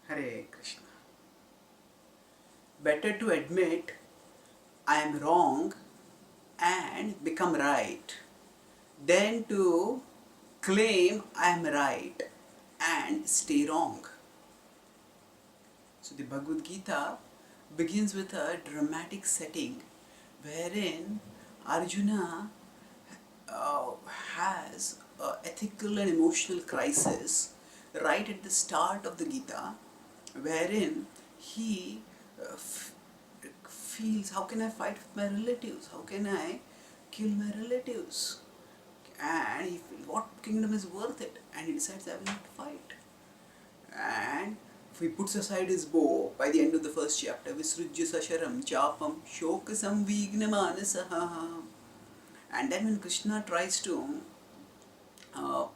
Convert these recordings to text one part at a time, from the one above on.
Hare Krishna. Better to admit I am wrong and become right than to claim I am right and stay wrong. So the Bhagavad-gita begins with a dramatic setting wherein Arjuna has an ethical and emotional crisis right at the start of the Gita, wherein he feels, how can I fight with my relatives? How can I kill my relatives? And he feels, what kingdom is worth it? And he decides, I will not fight. And if he puts aside his bow by the end of the first chapter, Visrujya Sasharam Chapam Shoka Samvigna Manasaha. And then when Krishna tries to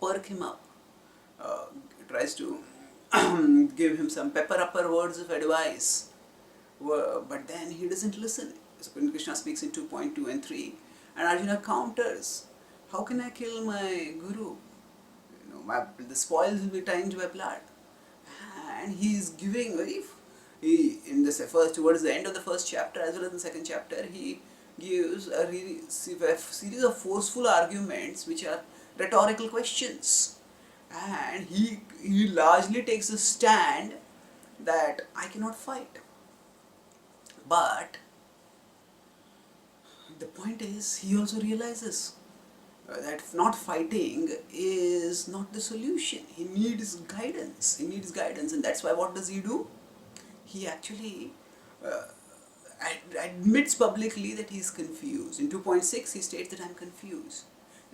perk him up, tries to give him some pepper upper words of advice, but then he doesn't listen. So when Krishna speaks in 2.2 and 3, and Arjuna counters, how can I kill my guru? The spoils will be tinged by blood. And he is giving, in this first, towards the end of the first chapter as well as the second chapter, he gives a series of forceful arguments which are rhetorical questions. And he largely takes a stand that I cannot fight. But the point is, he also realizes that not fighting is not the solution. He needs guidance. And that's why what does he do? He actually admits publicly that he is confused. In 2.6, he states that I am confused.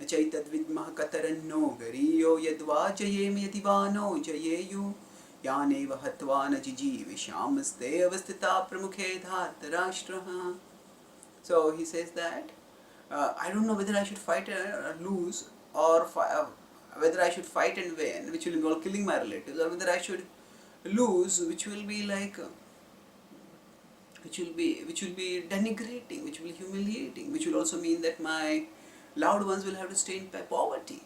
Nachaitad vidmah kataranno gariyo yadva jayem yadivano jayeyu yaneva hatva najiji vishamaste avastita pramukhe dhartarashtraha. So he says that I don't know whether I should fight or lose, or whether I should fight and win, which will involve killing my relatives, or whether I should lose, which will be like, which will be denigrating, which will be humiliating, which will also mean that my loved ones will have to stay in poverty.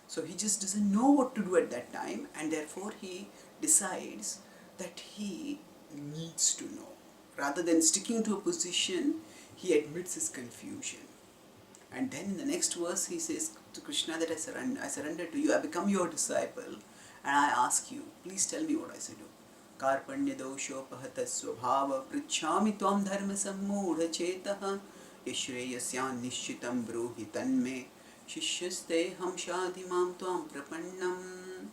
So he just doesn't know what to do at that time, and therefore he decides that he needs to know. Rather than sticking to a position, he admits his confusion. And then in the next verse he says to Krishna that I surrender to you, I become your disciple, and I ask you, please tell me what I should do. Karpanya doshopahata svabhava prichhami tvam dharma sammudha chetaha yashreyasyan nishchitam bruhi tanme shishyaste ham shadimam tvam prapannam.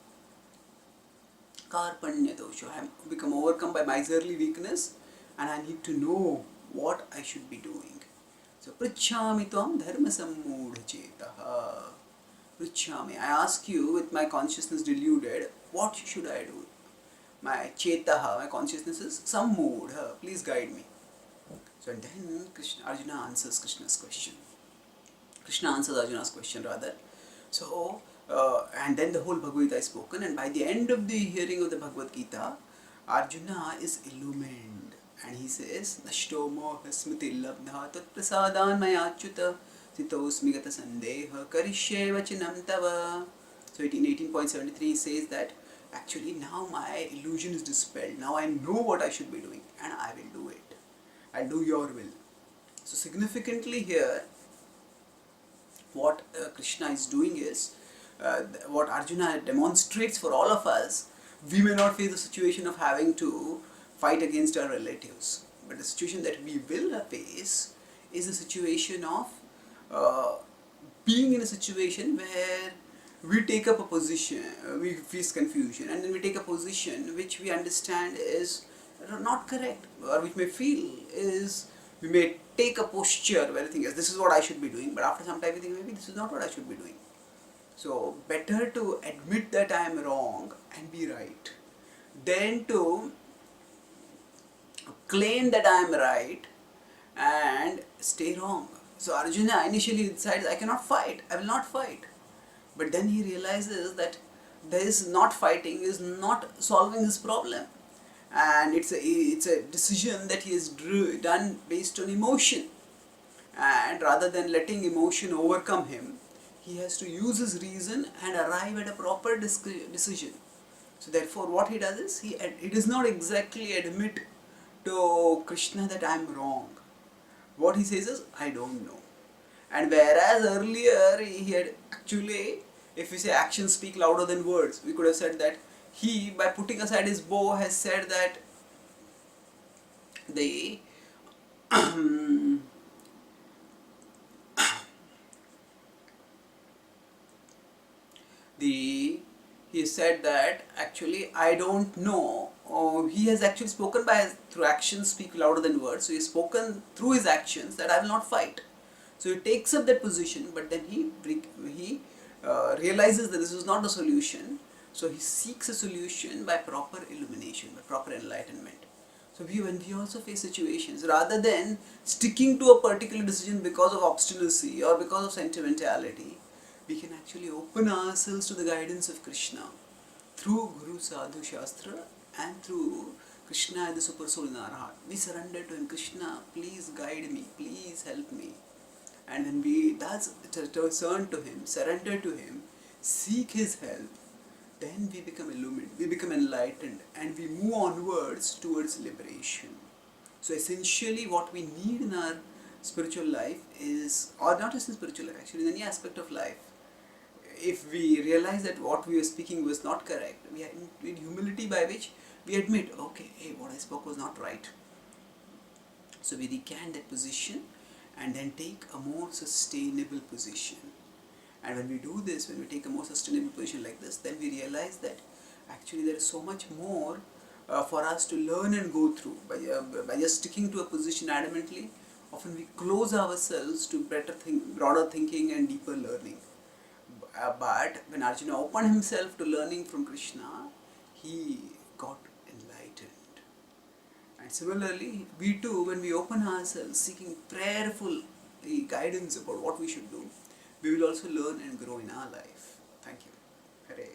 Karpanya dosha, I have become overcome by miserly weakness and I need to know what I should be doing. So, Prichhami tvam dharma sammudha chetaha. Prichhami, I ask you with my consciousness deluded, what should I do? My chetaha, my consciousness is sammudha, please guide me. So, and then Arjuna answers Krishna's question. Krishna answers Arjuna's question rather. So, and then the whole Bhagavad-gita is spoken, and by the end of the hearing of the Bhagavad-gita, Arjuna is illumined. And he says, Nashto moha smriti labdha tat prasadan mayachyuta sitosmi gata sandeha karishye vachanam tava. So in 18.73 he says that actually now my illusion is dispelled. Now I know what I should be doing and I will do it. I'll do your will. So significantly here, what Krishna is doing is, what Arjuna demonstrates for all of us. We may not face the situation of having to fight against our relatives, but the situation that we will face is a situation of being in a situation where we take up a position, we face confusion, and then we take a position which we understand is not correct, or which may feel is, we may take a posture where we think, yes, this is what I should be doing, but after some time we think, maybe this is not what I should be doing. So better to admit that I am wrong and be right than to claim that I am right and stay wrong. So Arjuna initially decides, I cannot fight, I will not fight. But then he realizes that this not fighting is not solving his problem. And it's a decision that he has done based on emotion. And rather than letting emotion overcome him, he has to use his reason and arrive at a proper decision. So therefore what he does is, he does not exactly admit to Krishna that I am wrong. What he says is, I don't know. And whereas earlier he had actually, if we say actions speak louder than words, we could have said that he, by putting aside his bow, has said that the the he said that actually I don't know. He has actually spoken by through actions speak louder than words. So he has spoken through his actions that I will not fight. So he takes up that position, but then he realizes that this is not the solution. So he seeks a solution by proper illumination, by proper enlightenment. So when we also face situations, rather than sticking to a particular decision because of obstinacy or because of sentimentality, we can actually open ourselves to the guidance of Krishna through Guru Sadhu Shastra and through Krishna as the Super Soul in our heart. We surrender to him. Krishna, please guide me, please help me. And when we thus turn to him, surrender to him, seek his help, then we become illumined, we become enlightened, and we move onwards towards liberation. So essentially what we need in our spiritual life is, or not just in spiritual life, actually in any aspect of life, if we realize that what we were speaking was not correct, we need humility by which we admit, okay, hey, what I spoke was not right. So we recant that position and then take a more sustainable position. And when we do this, when we take a more sustainable position like this, then we realize that actually there is so much more for us to learn and go through. By just sticking to a position adamantly, often we close ourselves to broader thinking and deeper learning. But when Arjuna opened himself to learning from Krishna, he got enlightened. And similarly, we too, when we open ourselves seeking prayerful guidance about what we should do, we will also learn and grow in our life. Thank you. Hare.